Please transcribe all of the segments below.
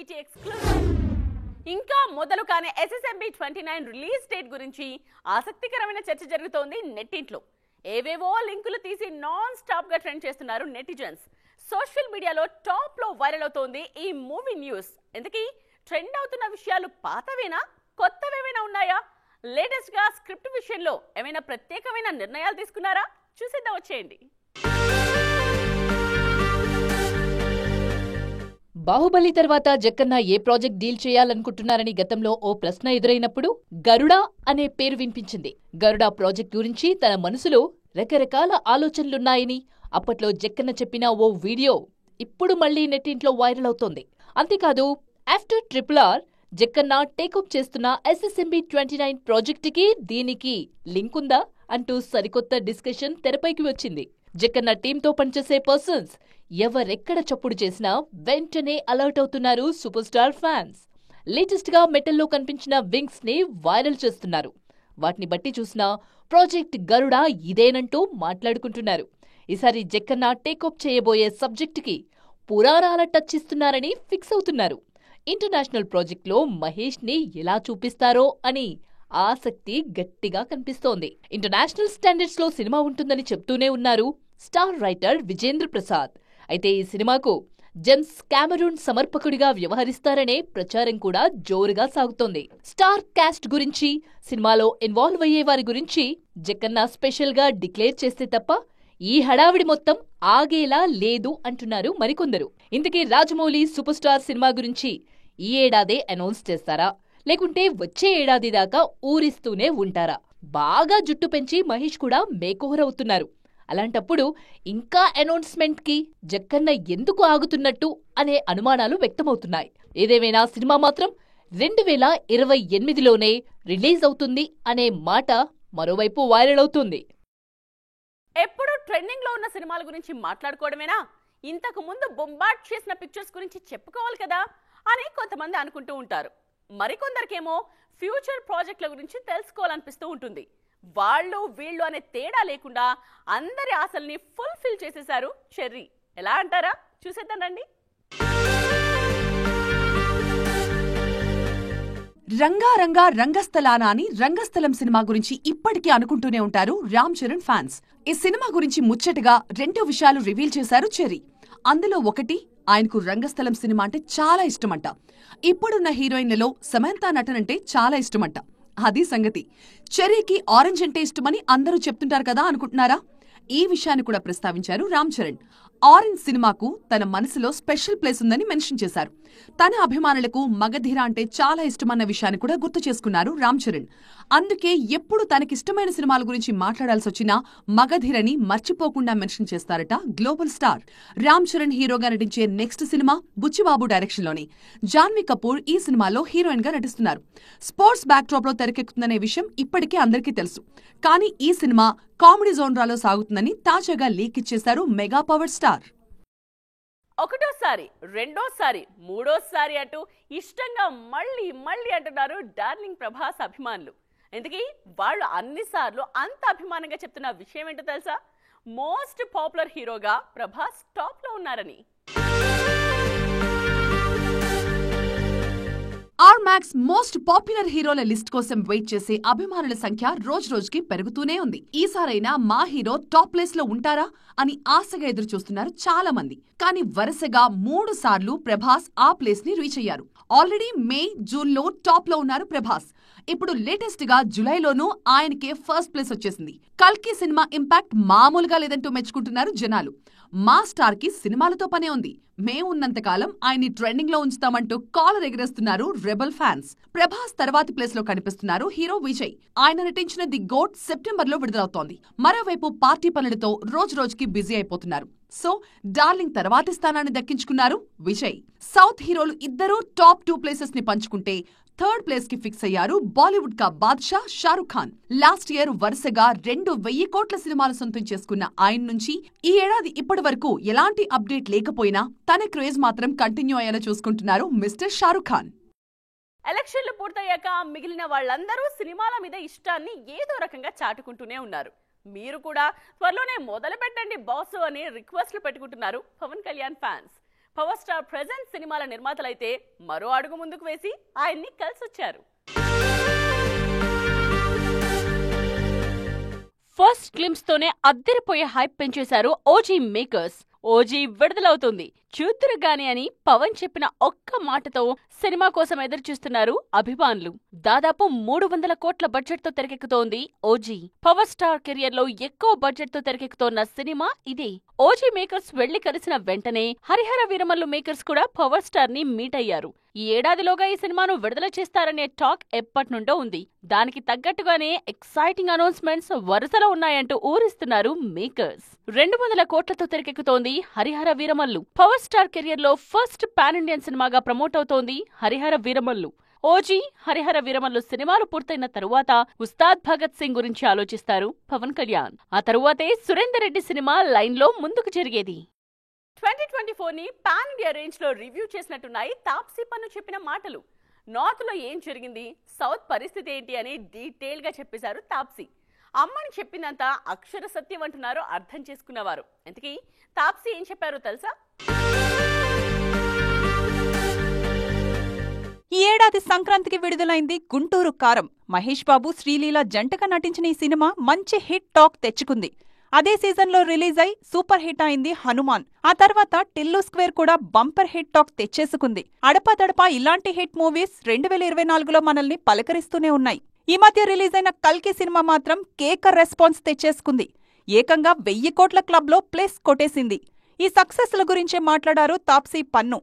ETV exclusive. ఇంకా మొదలు కాని SSMB 29 రిలీజ్ డేట్ గురించి ఆసక్తికరమైన చర్చ జరుగుతోంది నెట్టింట్లో. ఏవేవో లింకులు తీసి నాన్ స్టాప్ గా ట్రెండ్ చేస్తున్నారు నెటిజన్స్. సోషల్ మీడియాలో టాప్ లో వైరల్ అవుతోంది ఈ మూవీ న్యూస్. ఎందుకీ ట్రెండ్ అవుతున్న విషయాలు పాతవేనా, కొత్తవేమైనా ఉన్నాయా? లేటెస్ట్ గా స్క్రిప్ట్ విషయంలో ఏమైనా ప్రత్యేకమైన నిర్ణయాలు తీసుకున్నారా? చూసేద్దాం వచ్చేయండి. బాహుబలి తర్వాత జక్కన్న ఏ ప్రాజెక్ట్ డీల్ చేయాలనుకుంటున్నారని గతంలో ఓ ప్రశ్న ఎదురైనప్పుడు గరుడ అనే పేరు వినిపించింది. గరుడ ప్రాజెక్ట్ గురించి తన మనసులో రకరకాల ఆలోచనలున్నాయని అప్పట్లో జక్కన్న చెప్పిన ఓ వీడియో ఇప్పుడు మళ్లీ నెట్టింట్లో వైరల్ అవుతోంది. అంతేకాదు ఆఫ్టర్ RRR జక్కన్న టేకప్ చేస్తున్న SSMB 29 ప్రాజెక్టుకి దీనికి లింక్ ఉందా అంటూ సరికొత్త డిస్కషన్ తెరపైకి వచ్చింది. జక్కన్న టీంతో పనిచేసే పర్సన్స్ ఎవరెక్కడ చప్పుడు చేసినా వెంటనే అలర్ట్ అవుతున్నారు సూపర్ స్టార్ ఫ్యాన్స్. లేటెస్ట్ గా మెటల్లో కనిపించిన వింగ్స్ ని వైరల్ చేస్తున్నారు. వాటిని బట్టి చూసినా ప్రాజెక్ట్ గరుడ ఇదేనంటూ మాట్లాడుకుంటున్నారు. ఈసారి జక్కన్న టేకప్ చేయబోయే సబ్జెక్టుకి పురాణాల టచ్ ఇస్తున్నారని ఫిక్స్ అవుతున్నారు. ఇంటర్నేషనల్ ప్రాజెక్టులో మహేష్ ని ఎలా చూపిస్తారో అని ఆసక్తి గట్టిగా కనిపిస్తోంది. ఇంటర్నేషనల్ స్టాండర్డ్స్ లో సినిమా ఉంటుందని చెప్తూనే ఉన్నారు స్టార్ రైటర్ విజేంద్ర ప్రసాద్. అయితే ఈ సినిమాకు జేమ్స్ కెమెరూన్ సమర్పకుడిగా వ్యవహరిస్తారనే ప్రచారం కూడా జోరుగా సాగుతోంది. స్టార్ కాస్ట్ గురించి, సినిమాలో ఇన్వాల్వ్ అయ్యే వారి గురించి జక్కన్న స్పెషల్ గా డిక్లేర్ చేస్తే తప్ప ఈ హడావిడి మొత్తం ఆగేలా లేదు అంటున్నారు మరికొందరు. ఇంతకీ రాజమౌళి సూపర్ స్టార్ సినిమా గురించి ఈ ఏడాదే అనౌన్స్ చేస్తారా, లేకుంటే వచ్చే ఏడాది దాకా ఊరిస్తూనే ఉంటారా? బాగా జుట్టు పెంచి మహేష్ కూడా మేకోవర్ అవుతున్నారు. అలాంటప్పుడు ఇంకా అనౌన్స్మెంట్ కి జక్కన్న ఎందుకు ఆగుతున్నట్టు అనే అనుమానాలు వ్యక్తమవుతున్నాయి. ఏదేమైనా సినిమా మాత్రం 2028లోనే రిలీజ్ అవుతుంది అనే మాట మరోవైపు వైరల్ అవుతుంది. ఎప్పుడు ట్రెండింగ్ లో ఉన్న సినిమాల గురించి మాట్లాడుకోవడమేనా? ఇంతకు ముందు బొంబాట్ చేసిన పిక్చర్స్ గురించి చెప్పుకోవాలి కదా అని కొంతమంది అనుకుంటూ ఉంటారు. మరికొందరికేమో ఫ్యూచర్ ప్రాజెక్టుల గురించి తెలుసుకోవాలనిపిస్తూ ఉంటుంది. వాళ్ళు వీళ్ళు అనే తేడా లేకుండా అందరి ఆశల్ని ఫుల్ఫిల్ చేసేశారు చెర్రీ. ఎలా అంటారా? చూసేద్దాం రండి. రంగారంగా రంగస్థలానా అని రంగస్థలం సినిమా గురించి ఇప్పటికీ అనుకుంటూనే ఉంటారు రామ్ చరణ్ ఫ్యాన్స్. ఈ సినిమా గురించి ముచ్చటగా 2 విషయాలు రివీల్ చేశారు చెర్రీ. అందులో ఒకటి, ఆయనకు రంగస్థలం సినిమా అంటే చాలా ఇష్టమంట. ఇప్పుడున్న హీరోయిన్లలో సమంత నటనంటే చాలా ఇష్టమంట. అది సంగతి. చెర్రీకి ఆరెంజ్ అంటే ఇష్టమని అందరూ చెప్తుంటారు కదా అనుకుంటున్నారా? ఈ విషయాన్ని కూడా ప్రస్తావించారు రామ్ చరణ్. ఆరెంజ్ సినిమాకు తన మనసులో స్పెషల్ ప్లేస్ ఉందని మెన్షన్ చేశారు. తన అభిమానులకు మగధీర అంటే చాలా ఇష్టమన్న విషయాన్ని కూడా గుర్తు చేసుకున్నారు రామ్ చరణ్. అందుకే ఎప్పుడు తనకిష్టమైన సినిమాల గురించి మాట్లాడాల్సి వచ్చినా మగధీరని మర్చిపోకుండా మెన్షన్ చేస్తారట గ్లోబల్ స్టార్. రామ్ చరణ్ హీరోగా నటించే నెక్స్ట్ సినిమా బుచ్చిబాబు డైరెక్షన్ లోని. జాన్వీ కపూర్ ఈ సినిమాలో హీరోయిన్ గా నటిస్తున్నారు. స్పోర్ట్స్ బ్యాక్ డ్రాప్ లో తెరకెక్కుతుందనే విషయం ఇప్పటికే అందరికీ తెలుసు. కానీ ఈ సినిమా కామెడీ జోన్రాలో సాగుతుందని తాజాగా లీక్ ఇచ్చేశారు మెగా పవర్ స్టార్. ఒకటోసారి, రెండోసారి, మూడోసారి అంటూ ఇష్టంగా మళ్ళీ మళ్ళీ అంటున్నారు డార్లింగ్ ప్రభాస్ అభిమానులు. ఎందుకీ వాళ్ళు అన్నిసార్లు అంత అభిమానంగా చెప్తున్న విషయం ఏంటో తెలుసా? మోస్ట్ పాపులర్ హీరోగా ప్రభాస్ టాప్ లో ఉన్నారని. మ్యాక్స్ మోస్ట్ పాపులర్ హీరోల లిస్ట్ కోసం వెయిట్ చేసే అభిమానుల సంఖ్య రోజుకి పెరుగుతూనే ఉంది. ఈసారైనా మా హీరో టాప్ ప్లేస్ లో ఉంటారా అని ఆశగా ఎదురు చూస్తున్నారు చాలా మంది. కానీ వరుసగా 3 సార్లు ప్రభాస్ ఆ ప్లేస్ ని రీచ్ అయ్యారు. ఆల్రెడీ మే, జూన్ లో టాప్ లో ఉన్నారు ప్రభాస్. ఇప్పుడు లేటెస్ట్ గా జులైలోనూ ఆయనకే ఫస్ట్ ప్లేస్ వచ్చేసింది. కల్కి సినిమా ఇంపాక్ట్ మామూలుగా లేదంటూ మెచ్చుకుంటున్నారు జనాలు. మా స్టార్ కి సినిమాలతో పనే ఉంది, మేము ఉన్నంతకాలం ఆయన్ని ట్రెండింగ్ లో ఉంచుతామంటూ కాలర్ ఎగరేస్తున్నారు రెబల్ ఫ్యాన్స్. ప్రభాస్ తర్వాతి ప్లేస్ లో కనిపిస్తున్నారు హీరో విజయ్. ఆయన నటించిన ది గోట్ సెప్టెంబర్ లో విడుదలవుతోంది. మరోవైపు పార్టీ పనులతో రోజుకి బిజీ అయిపోతున్నారు. సో డార్లింగ్ తర్వాతి స్థానాన్ని దక్కించుకున్నారు విజయ్. సౌత్ హీరోలు ఇద్దరూ టాప్ 2 ప్లేసెస్ ని పంచుకుంటే థర్డ్ ప్లేస్ కి ఫిక్స్ అయ్యారు బాలీవుడ్ కా బాద్షా షారుఖ్ ఖాన్. లాస్ట్ ఇయర్ వరుసగా 2,000 కోట్ల సినిమాలు సొంతం చేసుకున్న ఆయన నుంచి ఈ ఏడాది ఇప్పటి వరకు ఎలాంటి అప్డేట్ లేకపోయినా తన క్రేజ్ మాత్రం కంటిన్యూ అయ్యేలా చూసుకుంటున్నారు మిస్టర్ షారుఖ్ ఖాన్. ఎలక్షన్లు పూర్తయ్యాక మిగిలిన వాళ్ళందరూ సినిమాల మీద ఇష్టాన్ని ఏదో రకంగా చాటుకుంటూనే ఉన్నారు. మీరు కూడా త్వరలోనే మొదలు పెట్టండి బాసు అని రిక్వెస్ట్లు పెట్టుకుంటున్నారు Pawan Kalyan fans. Power star present సినిమాల నిర్మాతలైతే మరో అడుగు ముందుకు వేసి ఆయన్ని కలిసొచ్చారు. ఫస్ట్ గ్లిమ్స్ తోనే అద్దరిపోయే హైప్ పెంచేశారు ఓజీ మేకర్స్. ఓజీ విడుదలవుతుంది చూతురు గాని అని పవన్ చెప్పిన ఒక్క మాటతో సినిమా కోసం ఎదురు చూస్తున్నారు అభిమానులు. దాదాపు 300 కోట్ల బడ్జెట్ తో తెరకెక్కుతోంది ఓజీ. పవర్ స్టార్ కెరియర్ లో ఎక్కువ బడ్జెట్ తో తెరకెక్కుతోన్న సినిమా ఇదే. ఓజీ మేకర్స్ వెళ్లి కలిసిన వెంటనే హరిహర వీరమల్లు మేకర్స్ కూడా పవర్ స్టార్ ని మీట్ అయ్యారు. ఈ ఏడాదిలోగా ఈ సినిమాను విడుదల చేస్తారనే టాక్ ఎప్పటినుండో ఉంది. దానికి తగ్గట్టుగానే ఎక్సైటింగ్ అనౌన్స్మెంట్స్ వరుసలో ఉన్నాయంటూ ఊరిస్తున్నారు మేకర్స్. 200 కోట్లతో తెరకెక్కుతోంది Harihara Veeramallu. Power star career లో ఫస్ట్ పాన్ ఇండియన్ సినిమాగా ప్రమోట్ అవుతోంది హరిహర వీరమల్లు. ఓజీ, హరిహర వీరమల్లు సినిమాలు పూర్తయిన తరువాత ఉస్తాద్ భగత్ సింగ్ గురించి ఆలోచిస్తారు పవన్ కళ్యాణ్. ఆ తరువాతే సురేందర్ రెడ్డి సినిమా లైన్ లో ముందుకు జరిగేది. 2024 ని పాన్ ఇండియా రేంజ్ లో రివ్యూ చేసినట్టున్నాయి తాప్సీ పన్ను చెప్పిన మాటలు. నార్త్ లో ఏం జరిగింది, సౌత్ పరిస్థితి ఏంటి అని డీటెయిల్ గా చెప్పేశారు తాప్సీ. అమ్మని చెప్పిందంతా అక్షర సత్యం అంటున్నారు అర్థం చేసుకున్నవారు. ఇంతకీ తాప్సీ ఏం చెప్పారో తెలుసా? ఈ ఏడాది సంక్రాంతికి విడుదలైంది గుంటూరు కారం. మహేష్ బాబు, శ్రీలీల జంటగా నటించిన ఈ సినిమా మంచి హిట్ టాక్ తెచ్చుకుంది. అదే సీజన్లో రిలీజ్ అయి సూపర్ హిట్ అయింది హనుమాన్. ఆ తర్వాత టిల్లు స్క్వేర్ కూడా బంపర్ హిట్ టాక్ తెచ్చేసుకుంది. అడపాదడపా ఇలాంటి హిట్ మూవీస్ 2024లో మనల్ని పలకరిస్తూనే ఉన్నాయి. ఈ మధ్య రిలీజ్ అయిన కల్కి సినిమా మాత్రం కేకర్ రెస్పాన్స్ తెచ్చేసుకుంది. ఏకంగా 1000 కోట్ల క్లబ్లో ప్లేస్ కొట్టేసింది. ఈ సక్సెస్ల గురించే మాట్లాడారు తాప్సీ పన్ను.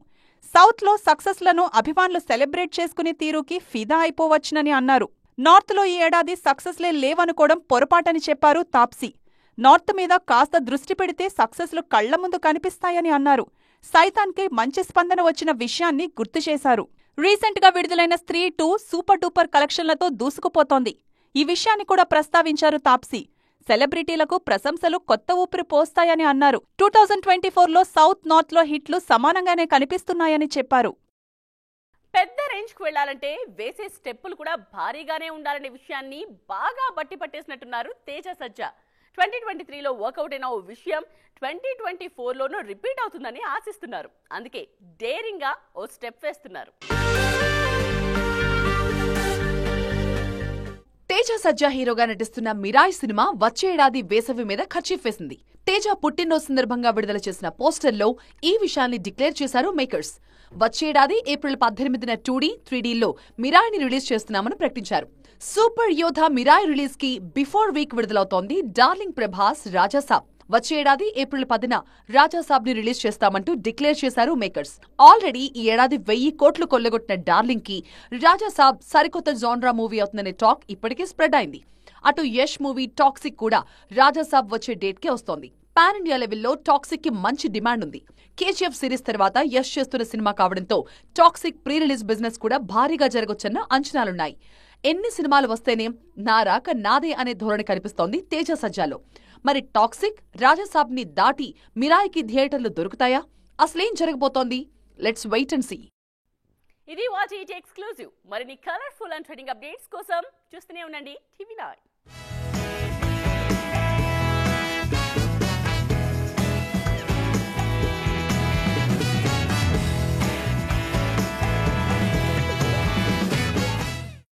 సౌత్లో సక్సెస్లను అభిమానులు సెలబ్రేట్ చేసుకునే తీరుకి ఫిదా అయిపోవచ్చునని అన్నారు. నార్త్లో ఈ ఏడాది సక్సెస్లే లేవనుకోవడం పొరపాటని చెప్పారు తాప్సీ. నార్త్ మీద కాస్త దృష్టి పెడితే సక్సెస్లు కళ్ల ముందు కనిపిస్తాయని అన్నారు. సైతాన్కి మంచి స్పందన వచ్చిన విషయాన్ని గుర్తు చేశారు. రీసెంట్ గా విడుదలైన స్త్రీ 2 సూపర్ డూపర్ కలెక్షన్లతో దూసుకుపోతోంది. ఈ విషయాన్ని కూడా ప్రస్తావించారు తాప్సీ. సెలబ్రిటీలకు ప్రశంసలు కొత్త ఊపిరి పోస్తాయని అన్నారు. 2024లో సౌత్ నార్త్ లో హిట్లు సమానంగానే కనిపిస్తున్నాయని చెప్పారు. పెద్ద రేంజ్ కు వెళ్లాలంటే వేసే స్టెప్పులు కూడా భారీగానే ఉండాలనే విషయాన్ని బాగా బట్టి పట్టేసినట్టున్నారు తేజ సజ్జా. 2023లో వర్కౌట్ అయిన ఓ విషయం 2024లోనూ రిపీట్ అవుతుందని ఆశిస్తున్నారు. అందుకే డేరింగ్ గా ఓ స్టెప్ వేస్తున్నారు. తేజ సజ్జా హీరోగా నటిస్తున్న మిరాయ్ సినిమా వచ్చే ఏడాది వేసవి మీద ఖర్చీఫ్ వేసింది. తేజ పుట్టినరోజు సందర్భంగా విడుదల చేసిన పోస్టర్లో ఈ విషయాన్ని డిక్లేర్ చేశారు మేకర్స్. వచ్చేడాది ఏప్రిల్ 18న 2D, 3Dలో మిరాయ్ని రిలీజ్ చేస్తున్నామని ప్రకటించారు. సూపర్ యోధా మిరాయ్ రిలీజ్ కి బిఫోర్ వీక్ విడుదలవుతోంది డార్లింగ్ ప్రభాస్ రాజాసాబ్. వచ్చే ఏడాది ఏప్రిల్ 10న రాజాసాబ్ ని రిలీజ్ చేస్తామంటూ డిక్లేర్ చేశారు మేకర్స్. ఆల్రెడీ ఈ ఏడాది 1000 కోట్లు కొల్లగొట్టిన డార్లింగ్ కి రాజాసాబ్ సరికొత్త జాన్రా మూవీ అవుతుందనే టాక్ ఇప్పటికే స్ప్రెడ్ అయింది. అటు యష్ మూవీ టాక్సిక్ కూడా రాజాసాబ్ వచ్చే డేట్ కే వస్తోంది. పాన్ ఇండియా లెవెల్లో టాక్సిక్ కి మంచి డిమాండ్ ఉంది. కేజీఎఫ్ సిరీస్ తర్వాత యష్ చేస్తున్న సినిమా కావడంతో టాక్సిక్ ప్రీ రిలీజ్ బిజినెస్ కూడా భారీగా జరగొచ్చన్న అంచనాలున్నాయి. ఎన్ని సినిమాలు వస్తేనే నా రాక నాదే అనే ధోరణి కనిపిస్తోంది తేజ సజ్జాలో. మరి టాక్సిక్, రాజాసాబ్ ని దాటి మిరాయికి థియేటర్లు దొరుకుతాయా? అసలేం జరగబోతోంది? Let's wait and see. ఇది వాచ్ ఈటీ ఎక్స్క్లూజివ్. మరిన్ని కలర్ఫుల్ అండ్ ట్రెండింగ్ అప్డేట్స్ కోసం చూస్తూనే ఉండండి టీవీ9.